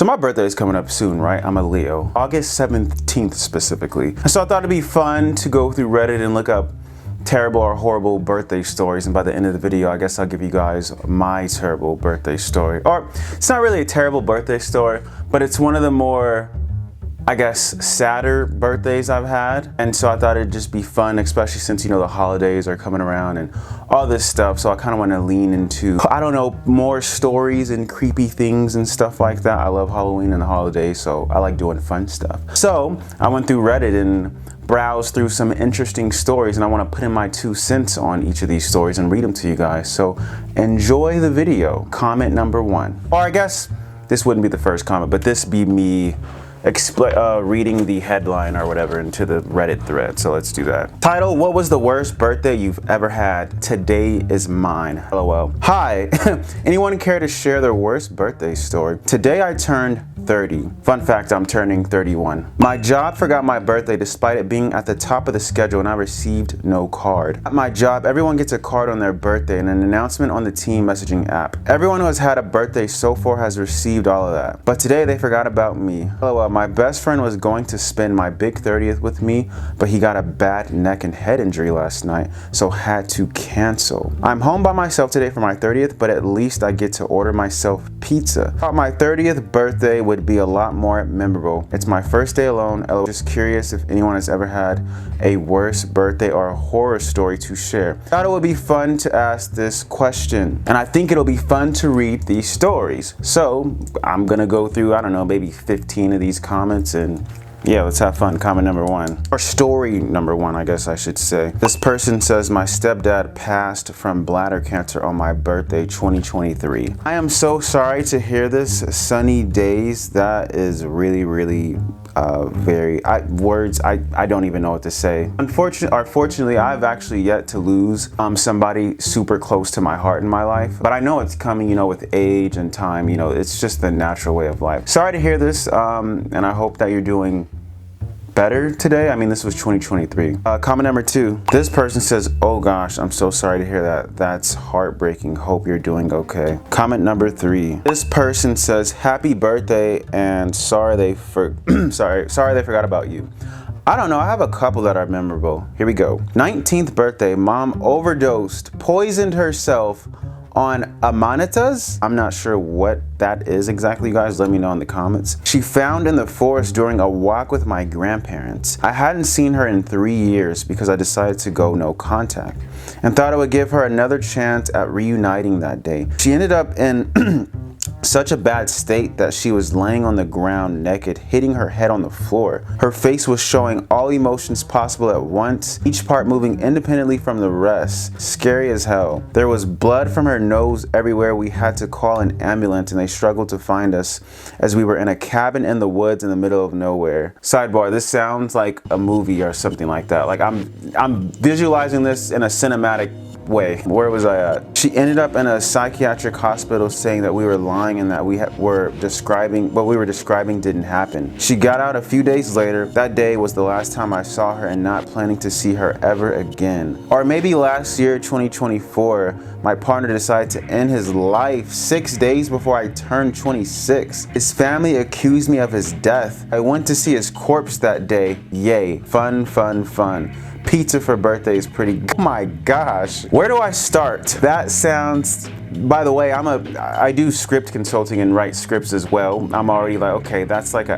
So my birthday is coming up soon, right? I'm a Leo. August 17th specifically. So I thought it'd be fun to go through Reddit and look up terrible or horrible birthday stories, and by the end of the video I guess I'll give you guys my terrible birthday story. Or it's not really a terrible birthday story, but it's one of the more, I guess, sadder birthdays I've had. And so I thought it'd just be fun, especially since, you know, the holidays are coming around and all this stuff. So I kind of want to lean into, I don't know, more stories and creepy things and stuff like that. I love Halloween and the holidays, so I like doing fun stuff. So I went through Reddit and browse through some interesting stories, and I want to put in my 2 cents on each of these stories and read them to you guys. So enjoy the video. Comment number 1, or I guess this wouldn't be the first comment, but this be me reading the headline or whatever into the Reddit thread. So let's do that. Title: what was the worst birthday you've ever had? Today is mine. LOL. Hi. Anyone care to share their worst birthday story? Today I turned 30. Fun fact, I'm turning 31. My job forgot my birthday despite it being at the top of the schedule, and I received no card. At my job, everyone gets a card on their birthday and an announcement on the team messaging app. Everyone who has had a birthday so far has received all of that. But today they forgot about me. LOL. My best friend was going to spend my big 30th with me, but he got a bad neck and head injury last night, so had to cancel. I'm home by myself today for my 30th, but at least I get to order myself pizza. Thought my 30th birthday would be a lot more memorable. It's my first day alone. I was just curious if anyone has ever had a worse birthday or a horror story to share. Thought it would be fun to ask this question, and I think it'll be fun to read these stories. So I'm gonna go through, I don't know, maybe 15 of these comments, and yeah, let's have fun. Comment number 1, or story number 1, I guess I should say. This person says, my stepdad passed from bladder cancer on my birthday 2023. I am so sorry to hear this. Sunny days. That is really I don't even know what to say. Fortunately, I've actually yet to lose somebody super close to my heart in my life, but I know it's coming, you know, with age and time. You know, it's just the natural way of life. Sorry to hear this, and I hope that you're doing better today. I mean, this was 2023. Comment number 2. This person says, oh gosh, I'm so sorry to hear that. That's heartbreaking. Hope you're doing okay. Comment number 3. This person says, happy birthday and sorry they forgot about you. I don't know, I have a couple that are memorable. Here we go. 19th birthday, mom overdosed, poisoned herself on amanitas. I'm not sure what that is exactly, you guys. Let me know in the comments. She found in the forest during a walk with my grandparents. I hadn't seen her in 3 years because I decided to go no contact and thought I would give her another chance at reuniting that day. She ended up in such a bad state that she was laying on the ground naked, hitting her head on the floor. Her face was showing all emotions possible at once, each part moving independently from the rest. Scary as hell. There was blood from her nose everywhere. We had to call an ambulance and they struggled to find us as we were in a cabin in the woods in the middle of nowhere. Sidebar, this sounds like a movie or something like that. Like I'm visualizing this in a cinematic way. Where was I at? She ended up in a psychiatric hospital saying that we were lying and that what we were describing didn't happen. She got out a few days later. That day was the last time I saw her and not planning to see her ever again. Or maybe last year, 2024, my partner decided to end his life 6 days before I turned 26. His family accused me of his death. I went to see his corpse that day. Yay. Fun, fun, fun. Pizza for birthday is pretty. Oh my gosh. Where do I start? That sounds, by the way, I do script consulting and write scripts as well. I'm already like, okay, that's like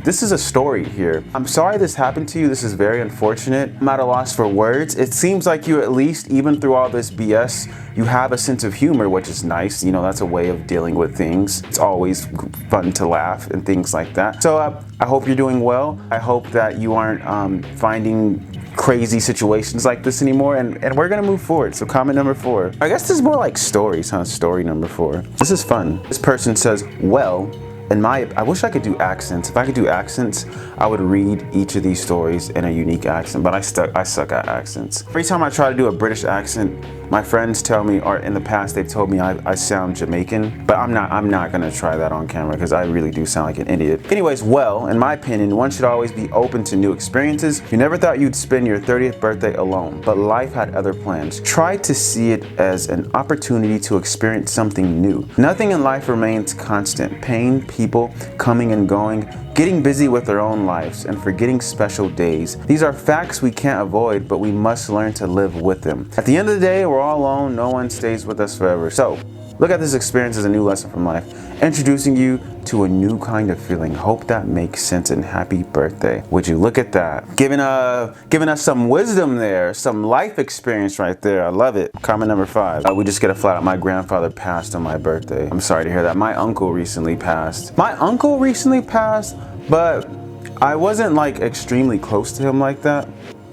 this is a story here. I'm sorry this happened to you. This is very unfortunate. I'm at a loss for words. It seems like you, at least even through all this BS, you have a sense of humor, which is nice. You know, that's a way of dealing with things. It's always fun to laugh and things like that. So I hope you're doing well. I hope that you aren't finding crazy situations like this anymore, and we're gonna move forward. So comment number 4. I guess this is more like stories, huh? Story number 4. This is fun. This person says, well, I wish I could do accents. If I could do accents, I would read each of these stories in a unique accent, but I suck at accents. Every time I try to do a British accent, My friends tell me, or in the past they've told me I sound Jamaican, but I'm not gonna try that on camera because I really do sound like an idiot. Anyways, well, in my opinion, one should always be open to new experiences. You never thought you'd spend your 30th birthday alone, but life had other plans. Try to see it as an opportunity to experience something new. Nothing in life remains constant. Pain, people coming and going, getting busy with their own lives, and forgetting special days. These are facts we can't avoid, but we must learn to live with them. At the end of the day, we're all alone. No one stays with us forever. So, look at this experience as a new lesson from life, introducing you to a new kind of feeling. Hope that makes sense, and happy birthday. Would you look at that? Giving us some wisdom there, some life experience right there. I love it. Comment number 5. We just get a flat out, my grandfather passed on my birthday. I'm sorry to hear that. My uncle recently passed. But I wasn't like extremely close to him like that.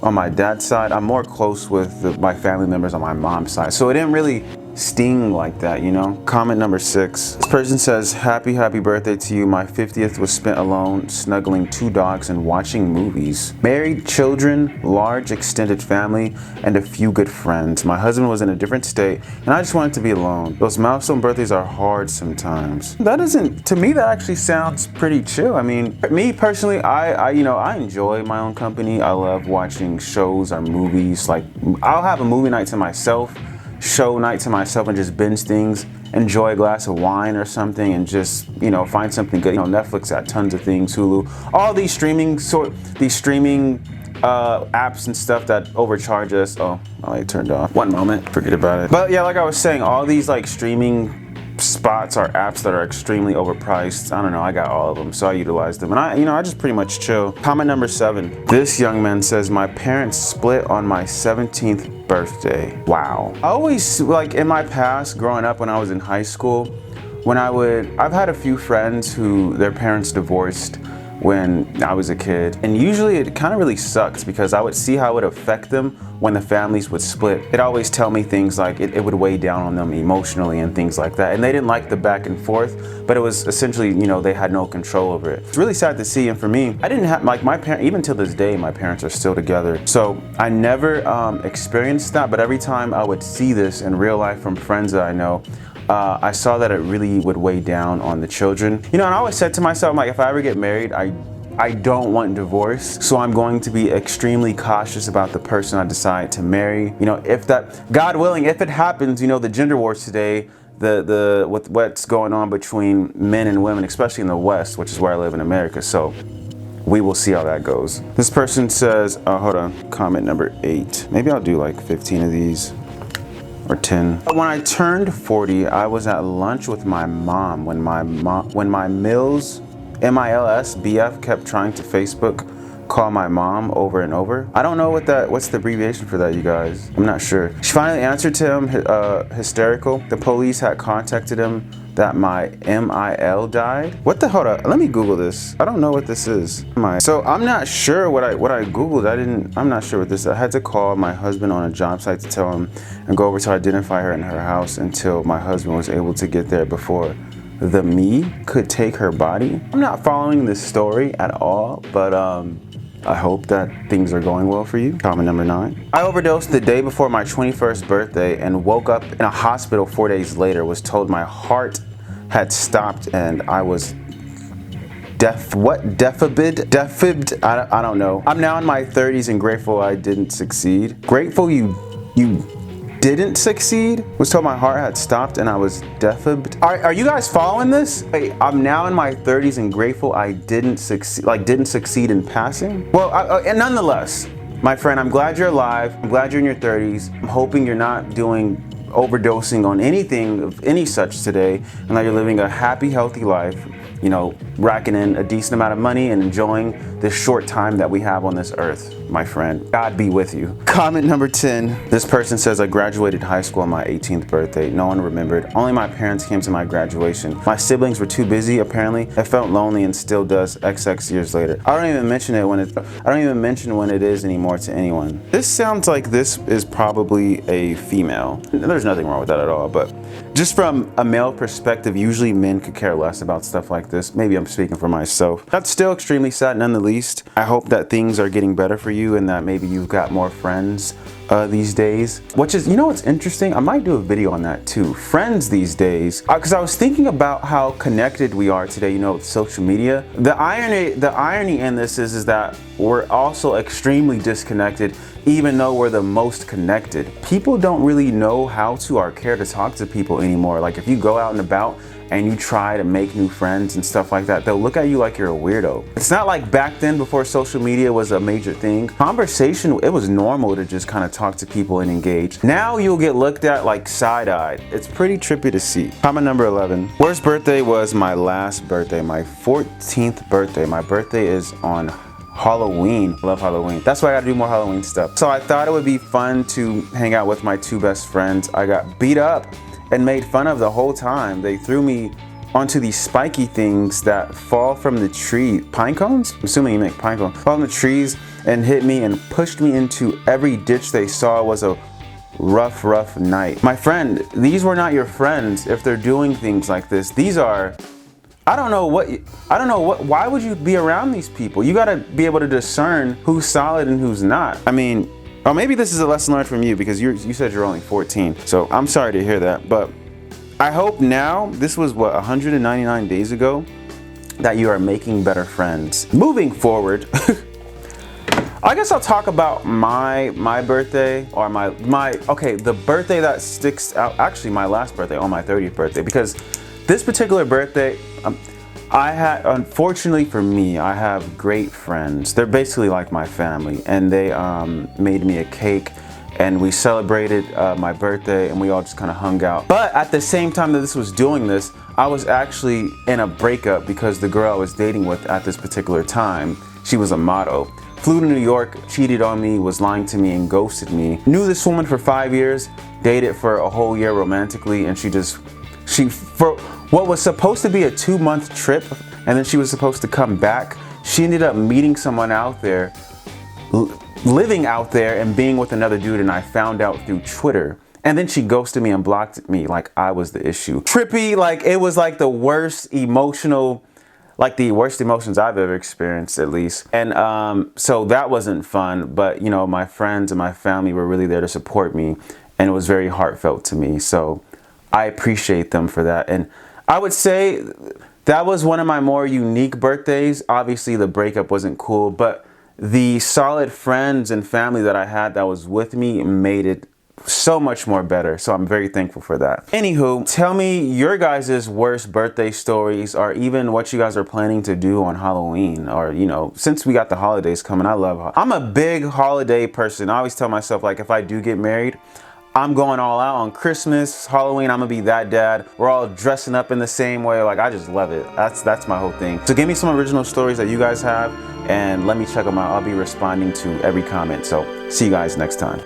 On my dad's side, I'm more close with my family members on my mom's side. So it didn't really sting like that, you know? Comment number 6. This person says, happy birthday to you. My 50th was spent alone, snuggling 2 dogs and watching movies. Married, children, large extended family, and a few good friends. My husband was in a different state, and I just wanted to be alone. Those milestone birthdays are hard sometimes. To me, that actually sounds pretty chill. I mean, me personally, I enjoy my own company. I love watching shows or movies. Like, I'll have a movie night to myself, show night to myself, and just binge things, enjoy a glass of wine or something, and just, find something good. Netflix had tons of things, Hulu, all these streaming apps and stuff that overcharge us. Oh, my light turned off. One moment, forget about it. But yeah, like I was saying, all these like streaming spots or apps that are extremely overpriced. I don't know, I got all of them, so I utilize them. And I just pretty much chill. Comment number 7. This young man says, my parents split on my 17th birthday. Wow. I always, like in my past, growing up when I was in high school, I've had a few friends who their parents divorced when I was a kid. And usually it kind of really sucks because I would see how it would affect them when the families would split. It'd always tell me things like it would weigh down on them emotionally and things like that. And they didn't like the back and forth, but it was essentially, they had no control over it. It's really sad to see. And for me, I didn't have, like my parents, even till this day, my parents are still together. So I never experienced that, but every time I would see this in real life from friends that I know, I saw that it really would weigh down on the children. And I always said to myself, like, if I ever get married, I don't want divorce. So I'm going to be extremely cautious about the person I decide to marry. If that, God willing, if it happens, the gender wars today, with what's going on between men and women, especially in the West, which is where I live in America. So we will see how that goes. This person says, hold on, comment number 8. Maybe I'll do like 15 of these. Or 10. When I turned 40, I was at lunch with my mom when my MILS BF kept trying to Facebook call my mom over and over. I don't know what's the abbreviation for that, you guys. I'm not sure. She finally answered to him, hysterical. The police had contacted him that my MIL died. Hold up, let me Google this. I don't know what this is. So I'm not sure what I Googled. I'm not sure what this is. I had to call my husband on a job site to tell him and go over to identify her in her house until my husband was able to get there before the me could take her body. I'm not following this story at all, but I hope that things are going well for you. Comment number 9. I overdosed the day before my 21st birthday and woke up in a hospital 4 days later. Was told my heart had stopped and I was defibbed? I don't know. I'm now in my 30s and grateful I didn't succeed. Grateful you didn't succeed? Was told my heart had stopped and I was defibbed. Are you guys following this? Wait, I'm now in my 30s and grateful I didn't succeed in passing? Well, and nonetheless, my friend, I'm glad you're alive. I'm glad you're in your 30s. I'm hoping you're not overdosing on anything of any such today, and that you're living a happy, healthy life, racking in a decent amount of money and enjoying this short time that we have on this earth, my friend. God be with you. Comment number 10. This person says, I graduated high school on my 18th birthday. No one remembered. Only my parents came to my graduation. My siblings were too busy, apparently. I felt lonely and still does XX years later. I don't even mention when it is anymore to anyone. This sounds like this is probably a female. There's nothing wrong with that at all, but just from a male perspective, usually men could care less about stuff like this. Maybe I'm speaking for myself. That's still extremely sad none the least. I hope that things are getting better for you and that maybe you've got more friends these days, which is, you know what's interesting? I might do a video on that too. Friends these days, because I was thinking about how connected we are today, you know, with social media. The irony in this is that we're also extremely disconnected, even though we're the most connected. People don't really know how to or care to talk to people anymore. Like if you go out and about and you try to make new friends and stuff like that, they'll look at you like you're a weirdo. It's not like back then, before social media was a major thing. Conversation, it was normal to just kind of talk to people and engage. Now you'll get looked at like side-eyed. It's pretty trippy to see. Comment number 11. Worst birthday was my last birthday, my 14th birthday. My birthday is on Halloween. Love Halloween. That's why I gotta do more Halloween stuff. So I thought it would be fun to hang out with my two best friends. I got beat up and made fun of the whole time. They threw me onto these spiky things that fall from the tree. Pine cones? I'm assuming you make pine cones. Fall from the trees and hit me and pushed me into every ditch they saw. It was a rough night. My friend, these were not your friends if they're doing things like this. These are, why would you be around these people? You gotta be able to discern who's solid and who's not. I mean, or maybe this is a lesson learned from you, because you said you're only 14. So I'm sorry to hear that, but I hope now, this was what, 199 days ago, that you are making better friends. Moving forward, I guess I'll talk about my birthday, or the birthday that sticks out, actually my last birthday, on my 30th birthday, because this particular birthday, unfortunately for me, I have great friends. They're basically like my family, and they made me a cake, and we celebrated my birthday, and we all just kind of hung out. But at the same time that this was doing this, I was actually in a breakup because the girl I was dating with at this particular time, she was a model. Flew to New York, cheated on me, was lying to me, and ghosted me. Knew this woman for 5 years, dated for a whole year romantically, and for what was supposed to be a 2-month trip, and then she was supposed to come back, she ended up meeting someone out there, living out there, and being with another dude, and I found out through Twitter. And then she ghosted me and blocked me like I was the issue. Trippy, like it was like the worst emotions I've ever experienced, at least. And so that wasn't fun, but you know, my friends and my family were really there to support me, and it was very heartfelt to me. So I appreciate them for that. And I would say that was one of my more unique birthdays. Obviously the breakup wasn't cool, but the solid friends and family that I had that was with me made it so much more better. So I'm very thankful for that. Anywho, tell me your guys' worst birthday stories, or even what you guys are planning to do on Halloween, or you know, since we got the holidays coming. I'm a big holiday person. I always tell myself, like, if I do get married, I'm going all out on Christmas, Halloween. I'm gonna be that dad. We're all dressing up in the same way. Like, I just love it. That's my whole thing. So give me some original stories that you guys have, and let me check them out. I'll be responding to every comment. So see you guys next time.